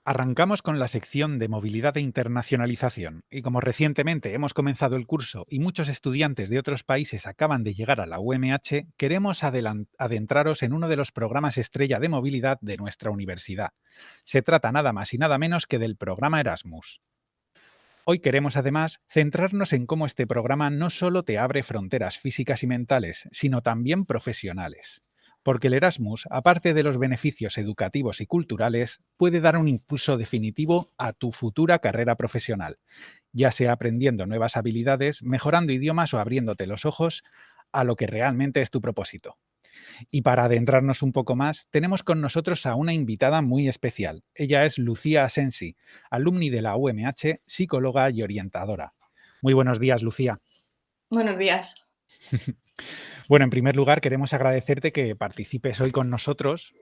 Arrancamos con la sección de movilidad e internacionalización y como recientemente hemos comenzado el curso y muchos estudiantes de otros países acaban de llegar a la UMH, queremos adentraros en uno de los programas estrella de movilidad de nuestra universidad. Se trata nada más y nada menos que del programa Erasmus. Hoy queremos además centrarnos en cómo este programa no solo te abre fronteras físicas y mentales, sino también profesionales. Porque el Erasmus, aparte de los beneficios educativos y culturales, puede dar un impulso definitivo a tu futura carrera profesional, ya sea aprendiendo nuevas habilidades, mejorando idiomas o abriéndote los ojos a lo que realmente es tu propósito. Y para adentrarnos un poco más, tenemos con nosotros a una invitada muy especial. Ella es Lucía Asensi, alumni de la UMH, psicóloga y orientadora. Muy buenos días, Lucía. Buenos días. Bueno, en primer lugar, queremos agradecerte que participes hoy con nosotros.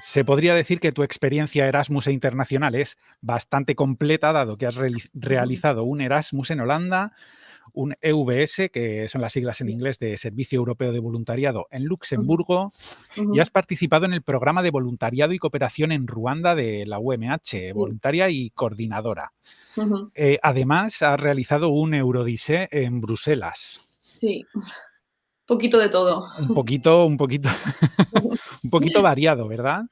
Se podría decir que tu experiencia Erasmus e internacional es bastante completa, dado que has realizado un Erasmus en Holanda, un EVS, que son las siglas en Sí. inglés de Servicio Europeo de Voluntariado, en Ujú, Luxemburgo, y ujú. has participado en el programa de voluntariado y cooperación en Ruanda de la UMH, Sí, voluntaria y coordinadora. ujú, Además, has realizado un Eurodise en Bruselas. sí, poquito de todo. Un poquito, un poquito variado, ¿verdad?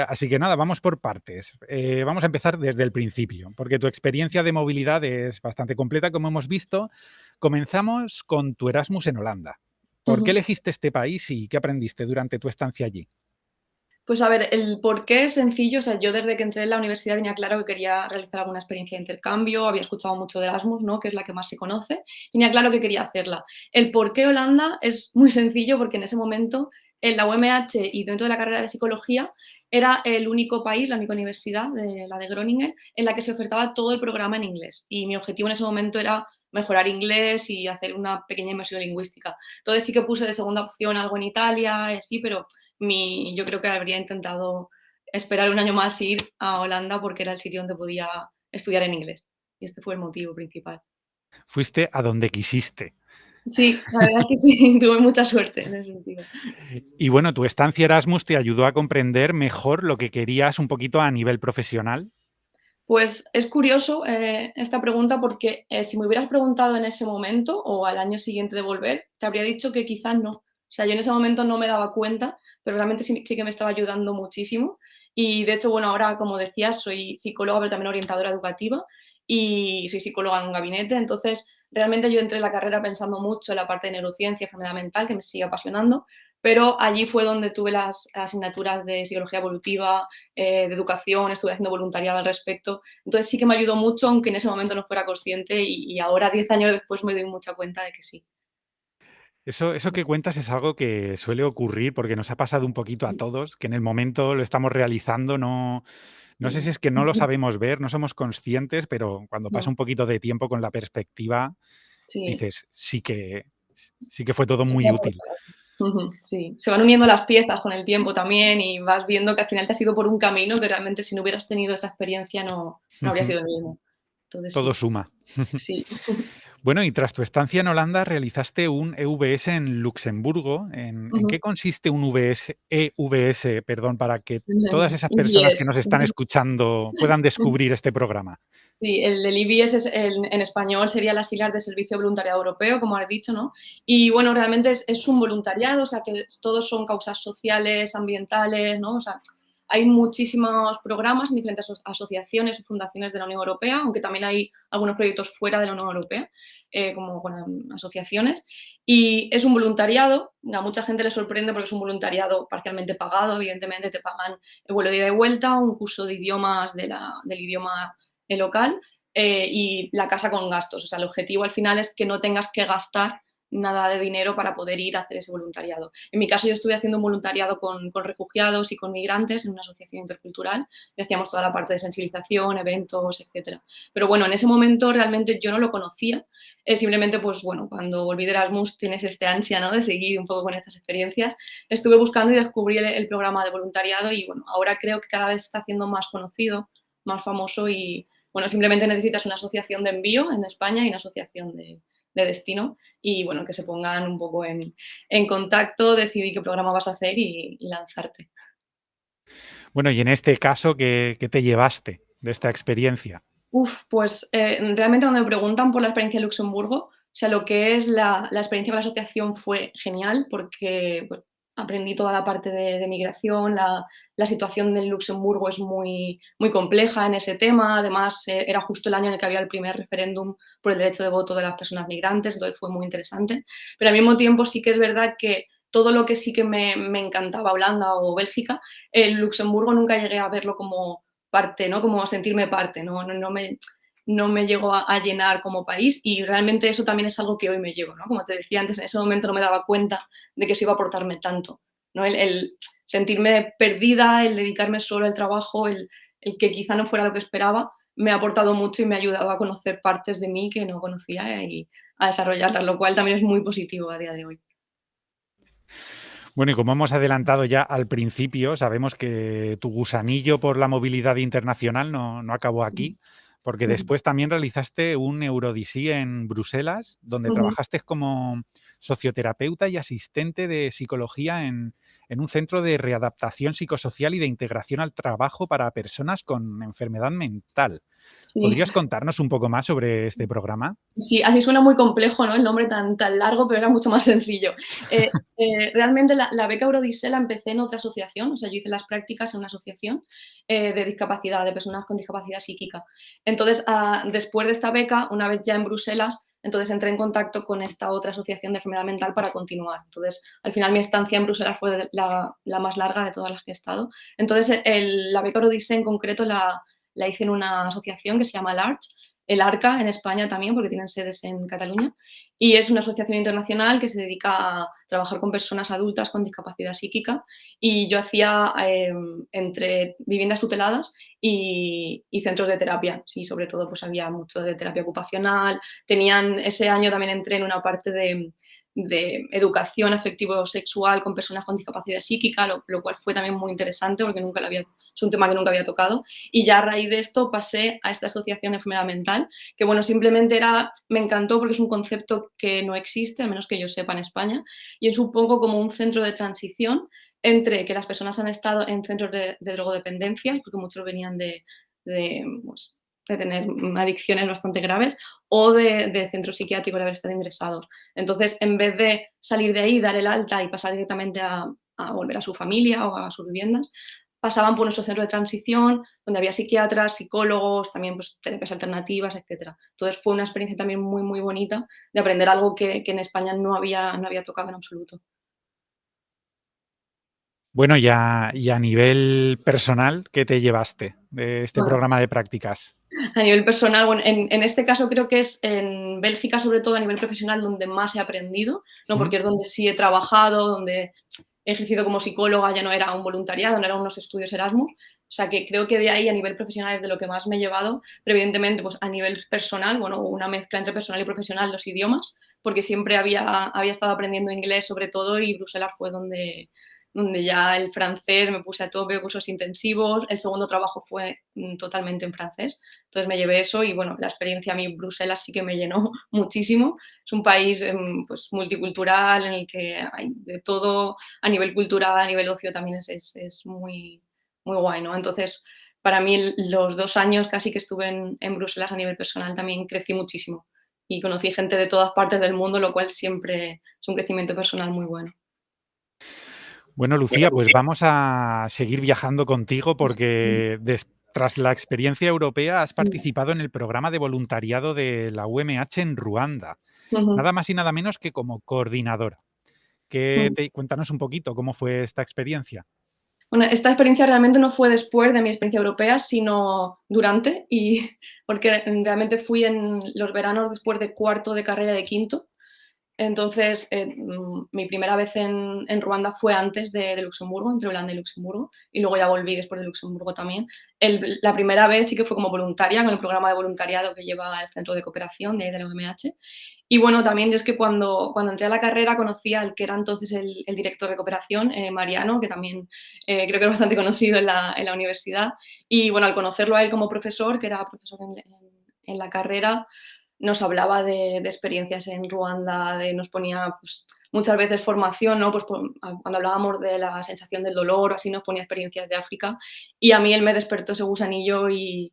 Así que nada, vamos por partes. Vamos a empezar desde el principio, porque tu experiencia de movilidad es bastante completa, como hemos visto. Comenzamos con tu Erasmus en Holanda. ¿Por qué Ujú. elegiste este país y qué aprendiste durante tu estancia allí? Pues a ver, el porqué es sencillo, o sea, yo desde que entré en la universidad tenía claro que quería realizar alguna experiencia de intercambio, había escuchado mucho de Erasmus, ¿no? Que es la que más se conoce, y tenía claro que quería hacerla. El por qué Holanda es muy sencillo porque en ese momento en la UMH y dentro de la carrera de psicología era el único país, la única universidad, la de Groningen, en la que se ofertaba todo el programa en inglés. Y mi objetivo en ese momento era mejorar inglés y hacer una pequeña inmersión lingüística. Entonces sí que puse de segunda opción algo en Italia, sí, pero yo creo que habría intentado esperar un año más y ir a Holanda porque era el sitio donde podía estudiar en inglés. Y este fue el motivo principal. Fuiste a donde quisiste. Sí, la verdad es que sí, tuve mucha suerte en ese sentido. Y bueno, tu estancia Erasmus te ayudó a comprender mejor lo que querías un poquito a nivel profesional. Pues es curioso esta pregunta porque si me hubieras preguntado en ese momento o al año siguiente de volver, te habría dicho que quizás no. O sea, yo en ese momento no me daba cuenta, pero realmente sí que me estaba ayudando muchísimo. Y de hecho, bueno, ahora, como decías, soy psicóloga, pero también orientadora educativa y soy psicóloga en un gabinete. Entonces, realmente yo entré en la carrera pensando mucho en la parte de neurociencia, enfermedad mental, que me sigue apasionando, pero allí fue donde tuve las asignaturas de psicología evolutiva, de educación, estuve haciendo voluntariado al respecto. Entonces sí que me ayudó mucho, aunque en ese momento no fuera consciente y ahora, 10 años después, me doy mucha cuenta de que sí. Eso que cuentas es algo que suele ocurrir porque nos ha pasado un poquito a Sí, todos, que en el momento lo estamos realizando, no sé si sí. es que no lo sabemos ver, no somos conscientes, pero cuando pasa No, un poquito de tiempo con la perspectiva, sí, dices, sí que fue todo sí muy me útil. aporta. Ujú, sí. Se van uniendo las piezas con el tiempo también y vas viendo que al final te has ido por un camino que realmente si no hubieras tenido esa experiencia no habría Ujú. sido el mismo. Entonces Todo sí, suma. sí. Bueno, y tras tu estancia en Holanda realizaste un EVS en Luxemburgo. ¿En qué Ujú. consiste un EVS, perdón, para que todas esas personas que EBS. nos están escuchando puedan descubrir este programa? Sí, el del IBS es en español sería las siglas de Servicio Voluntariado Europeo, como has dicho, ¿no? Y bueno, realmente es un voluntariado, o sea, que todos son causas sociales, ambientales, ¿no? O sea, hay muchísimos programas en diferentes asociaciones y fundaciones de la Unión Europea, aunque también hay algunos proyectos fuera de la Unión Europea, como con asociaciones. Y es un voluntariado, a mucha gente le sorprende porque es un voluntariado parcialmente pagado, evidentemente te pagan el vuelo de ida y vuelta, un curso de idiomas del idioma local y la casa con gastos. O sea, el objetivo al final es que no tengas que gastar nada de dinero para poder ir a hacer ese voluntariado. En mi caso, yo estuve haciendo un voluntariado con refugiados y con migrantes en una asociación intercultural y hacíamos toda la parte de sensibilización, eventos, etcétera. Pero bueno, en ese momento realmente yo no lo conocía. Simplemente, pues bueno, cuando volví de Erasmus tienes este ansia, ¿no? De seguir un poco con estas experiencias. Estuve buscando y descubrí el programa de voluntariado y bueno, ahora creo que cada vez está siendo más conocido, más famoso y bueno, simplemente necesitas una asociación de envío en España y una asociación de destino y bueno, que se pongan un poco en contacto, decidir qué programa vas a hacer y lanzarte. Bueno, y en este caso, ¿qué te llevaste de esta experiencia? Pues, realmente cuando me preguntan por la experiencia de Luxemburgo, o sea, lo que es la experiencia con la asociación fue genial porque, pues, aprendí toda la parte de migración, la situación de Luxemburgo es muy compleja en ese tema, además, era justo el año en el que había el primer referéndum por el derecho de voto de las personas migrantes, entonces fue muy interesante. Pero al mismo tiempo sí que es verdad que todo lo que sí que me encantaba, Holanda o Bélgica, Luxemburgo nunca llegué a verlo como parte, ¿no? Como sentirme parte, no me llegó a llenar como país y realmente eso también es algo que hoy me llevo, ¿no? Como te decía antes, en ese momento no me daba cuenta de que eso iba a aportarme tanto, ¿no? El sentirme perdida, el dedicarme solo al trabajo, el que quizá no fuera lo que esperaba, me ha aportado mucho y me ha ayudado a conocer partes de mí que no conocía y a desarrollarlas, lo cual también es muy positivo a día de hoy. Bueno, y como hemos adelantado ya al principio, sabemos que tu gusanillo por la movilidad internacional no acabó aquí, porque Ujú, después también realizaste un Eurodisí en Bruselas, donde ujú. trabajaste como socioterapeuta y asistente de psicología en un centro de readaptación psicosocial y de integración al trabajo para personas con enfermedad mental. Sí. ¿Podrías contarnos un poco más sobre este programa? Sí, así suena muy complejo, ¿no? El nombre tan largo, pero era mucho más sencillo. Realmente la beca Eurodisé la empecé en otra asociación, o sea, yo hice las prácticas en una asociación, de discapacidad, de personas con discapacidad psíquica. Entonces, después de esta beca, una vez ya en Bruselas, entonces entré en contacto con esta otra asociación de enfermedad mental para continuar. Entonces, al final mi estancia en Bruselas fue la más larga de todas las que he estado. Entonces, la beca Eurodisé en concreto la hice en una asociación que se llama LARCH, el ARCA en España también, porque tienen sedes en Cataluña, y es una asociación internacional que se dedica a trabajar con personas adultas con discapacidad psíquica, y yo hacía entre viviendas tuteladas y centros de terapia. Sí, sobre todo pues había mucho de terapia ocupacional, tenían, ese año también entré en una parte de educación afectivo-sexual con personas con discapacidad psíquica, lo cual fue también muy interesante porque nunca lo había, es un tema que nunca había tocado. Y ya a raíz de esto pasé a esta asociación de enfermedad mental, que bueno, simplemente me encantó porque es un concepto que no existe, al menos que yo sepa en España, y es un poco como un centro de transición entre que las personas han estado en centros de drogodependencia, porque muchos venían pues, de tener adicciones bastante graves, o de centros psiquiátricos de haber estado ingresados. Entonces, en vez de salir de ahí, dar el alta y pasar directamente a volver a su familia o a sus viviendas, pasaban por nuestro centro de transición, donde había psiquiatras, psicólogos, también pues, terapias alternativas, etcétera. Entonces fue una experiencia también muy bonita de aprender algo que en España no había tocado en absoluto. Bueno, y a nivel personal, ¿qué te llevaste de este Bueno, programa de prácticas? a nivel personal, bueno, en este caso creo que es en Bélgica, sobre todo a nivel profesional, donde más he aprendido, ¿no? ¿Mm? Porque es donde sí he trabajado, donde he ejercido como psicóloga, ya no era un voluntariado, no eran unos estudios Erasmus. O sea que creo que de ahí a nivel profesional es de lo que más me he llevado, pero evidentemente pues a nivel personal, bueno, una mezcla entre personal y profesional, los idiomas, porque siempre había estado aprendiendo inglés sobre todo y Bruselas fue donde ya el francés me puse a tope, cursos intensivos, el segundo trabajo fue totalmente en francés, entonces me llevé eso y bueno, la experiencia a mí Bruselas sí que me llenó muchísimo. Es un país pues multicultural en el que hay de todo a nivel cultural, a nivel ocio también es muy guay, ¿no? Entonces, para mí los 2 años casi que estuve en Bruselas a nivel personal también crecí muchísimo y conocí gente de todas partes del mundo, lo cual siempre es un crecimiento personal muy bueno. Bueno, Lucía, pues vamos a seguir viajando contigo porque tras la experiencia europea has participado en el programa de voluntariado de la UMH en Ruanda, Ujú. nada más y nada menos que como coordinadora. Cuéntanos un poquito cómo fue esta experiencia. Bueno, esta experiencia realmente no fue después de mi experiencia europea, sino durante, y porque realmente fui en los veranos después de cuarto de carrera de quinto. Entonces, mi primera vez en Ruanda fue antes de Luxemburgo, entre Holanda y Luxemburgo, y luego ya volví después de Luxemburgo también. La primera vez sí que fue como voluntaria, con el programa de voluntariado que lleva el Centro de Cooperación de ahí de la UMH. Y bueno, también yo es que cuando entré a la carrera conocí al que era entonces el director de cooperación, Mariano, que también creo que es bastante conocido en la universidad. Y bueno, al conocerlo a él como profesor, que era profesor en la carrera, nos hablaba de experiencias en Ruanda, nos ponía pues, muchas veces formación, ¿no? Pues cuando hablábamos de la sensación del dolor o así, nos ponía experiencias de África y a mí él me despertó ese gusanillo y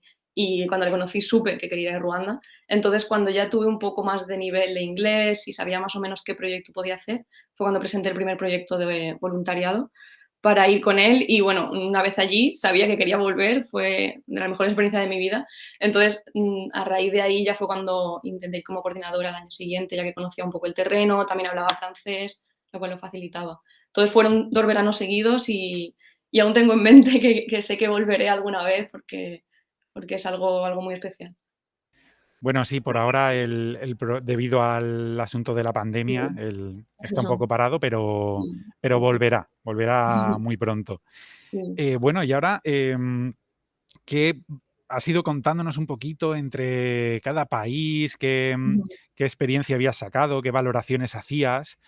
cuando le conocí supe que quería ir a Ruanda. Entonces, cuando ya tuve un poco más de nivel de inglés y sabía más o menos qué proyecto podía hacer, fue cuando presenté el primer proyecto de voluntariado para ir con él y bueno, una vez allí sabía que quería volver, fue de las mejores experiencias de mi vida. Entonces, a raíz de ahí ya fue cuando intenté ir como coordinadora al año siguiente, ya que conocía un poco el terreno, también hablaba francés, lo cual lo facilitaba. Entonces fueron 2 veranos seguidos y aún tengo en mente que sé que volveré alguna vez porque es algo muy especial. Bueno, sí, por ahora debido al asunto de la Sí, pandemia, está un no, poco parado, sí, pero sí, volverá muy pronto. sí, Bueno, y ahora, ¿qué has ido contándonos un poquito entre cada país? ujú, ¿Qué experiencia habías sacado? ¿Qué valoraciones hacías?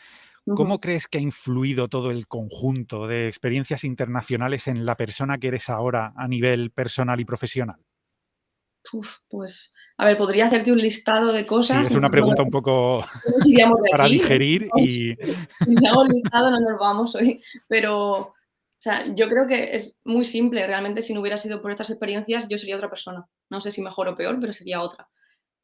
¿Cómo ujú. crees que ha influido todo el conjunto de experiencias internacionales en la persona que eres ahora a nivel personal y profesional? Pues, a ver, podría hacerte un listado de Sí, cosas es y una pregunta un poco no nos iríamos de para aquí, digerir y si hago el listado no nos vamos hoy, pero, o sea, yo creo que es muy simple, realmente si no hubiera sido por estas experiencias, yo sería otra persona. No sé si mejor o peor, pero sería otra.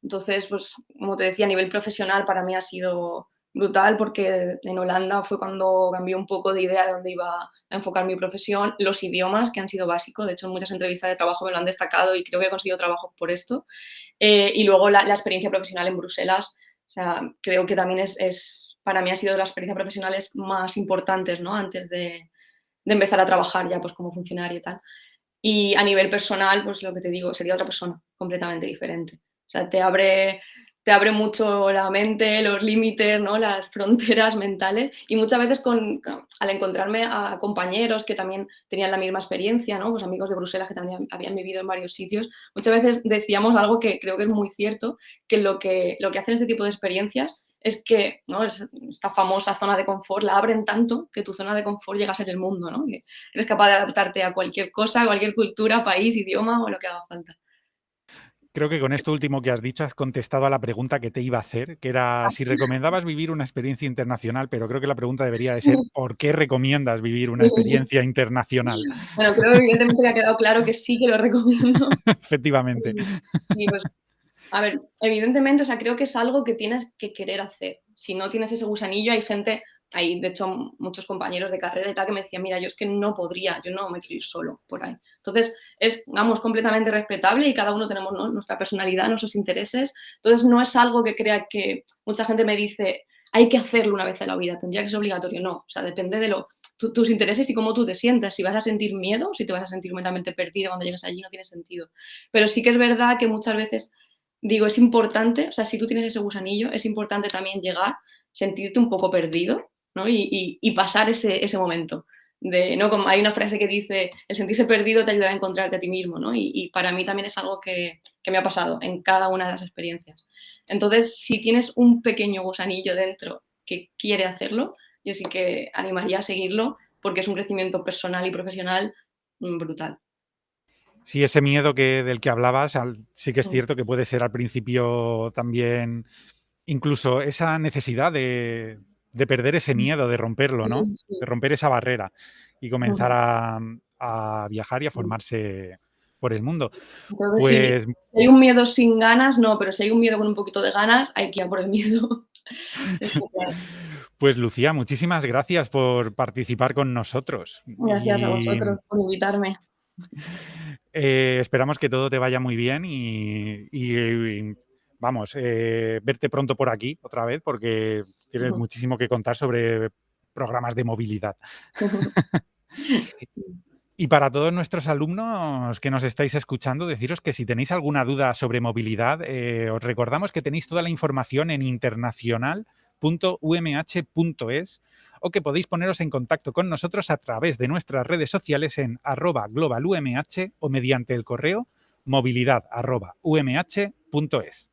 Entonces, pues, como te decía, a nivel profesional para mí ha sido brutal porque en Holanda fue cuando cambié un poco de idea de dónde iba a enfocar mi profesión. Los idiomas, que han sido básicos, de hecho, en muchas entrevistas de trabajo me lo han destacado y creo que he conseguido trabajo por esto. Y luego la experiencia profesional en Bruselas, o sea, creo que también para mí ha sido de las experiencias profesionales más importantes, ¿no? Antes de empezar a trabajar ya pues como funcionaria y tal. Y a nivel personal, pues lo que te digo, sería otra persona completamente diferente. O sea, te abre mucho la mente, los límites, ¿no? Las fronteras mentales y muchas veces al encontrarme a compañeros que también tenían la misma experiencia, ¿no? Pues amigos de Bruselas que también habían vivido en varios sitios, muchas veces decíamos algo que creo que es muy cierto, que lo que hacen este tipo de experiencias es que, ¿no? Esta famosa zona de confort la abren tanto que tu zona de confort llega a ser el mundo, ¿no? Eres capaz de adaptarte a cualquier cosa, cualquier cultura, país, idioma o lo que haga falta. creo que con esto último que has dicho has contestado a la pregunta que te iba a hacer, que era si recomendabas vivir una experiencia internacional, pero creo que la pregunta debería de ser ¿por qué recomiendas vivir una experiencia internacional? Bueno, creo que evidentemente me ha quedado claro que sí que lo recomiendo. Efectivamente. Y pues, a ver, evidentemente, o sea, creo que es algo que tienes que querer hacer. Si no tienes ese gusanillo, hay de hecho muchos compañeros de carrera y tal que me decían, mira, yo es que no podría, yo no me quiero ir solo por ahí. Entonces, vamos, completamente respetable y cada uno tenemos, ¿no? Nuestra personalidad, nuestros intereses. Entonces, no es algo que crea que mucha gente me dice, hay que hacerlo una vez en la vida, tendría que ser obligatorio. No, o sea, depende de tus intereses y cómo tú te sientas. Si vas a sentir miedo, si te vas a sentir mentalmente perdido cuando llegues allí, no tiene sentido. Pero sí que es verdad que muchas veces digo, es importante, o sea, si tú tienes ese gusanillo, es importante también llegar, sentirte un poco perdido, ¿no? Y pasar ese momento. ¿No? Como hay una frase que dice, el sentirse perdido te ayudará a encontrarte a ti mismo, ¿no? Y para mí también es algo que me ha pasado en cada una de las experiencias. Entonces, si tienes un pequeño gusanillo dentro que quiere hacerlo, yo sí que animaría a seguirlo porque es un crecimiento personal y profesional brutal. Sí, ese miedo del que hablabas, sí que es Mm. cierto que puede ser al principio también incluso esa necesidad de perder ese miedo, de romperlo, Sí, ¿no? sí. De romper esa barrera y comenzar Ujú. a viajar y a Sí. formarse por el mundo. Entonces, si Pues hay un miedo sin ganas, no, pero si hay un miedo con un poquito de ganas, hay que ir a por el miedo. Está claro. pues Lucía, muchísimas gracias por participar con nosotros Gracias a y, vosotros por invitarme. esperamos que todo te vaya muy bien vamos, verte pronto por aquí otra vez porque tienes Ujú. muchísimo que contar sobre programas de movilidad. Sí. Y para todos nuestros alumnos que nos estáis escuchando, deciros que si tenéis alguna duda sobre movilidad, os recordamos que tenéis toda la información en internacional.umh.es o que podéis poneros en contacto con nosotros a través de nuestras redes sociales en @globalumh o mediante el correo movilidad@umh.es.